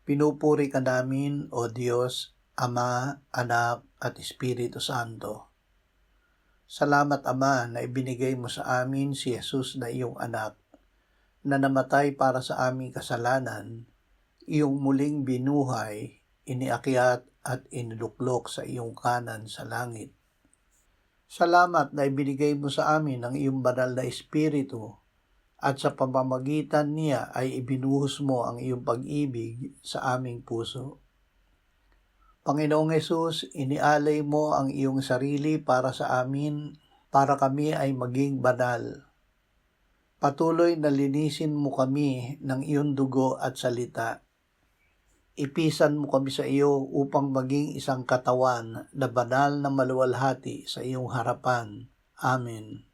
Pinupuri ka namin, O Diyos, Ama, Anak, at Espiritu Santo. Salamat, Ama, na ibinigay mo sa amin si Jesus na iyong anak, na namatay para sa aming kasalanan, iyong muling binuhay, iniakyat at iniluklok sa iyong kanan sa langit. Salamat na ibinigay mo sa amin ang iyong banal na Espiritu, at sa pamamagitan niya ay ibinuhos mo ang iyong pag-ibig sa aming puso. Panginoong Hesus, inialay mo ang iyong sarili para sa amin, para kami ay maging banal. Patuloy na linisin mo kami ng iyong dugo at salita. Ipisan mo kami sa iyo upang maging isang katawan na banal na maluwalhati sa iyong harapan. Amen.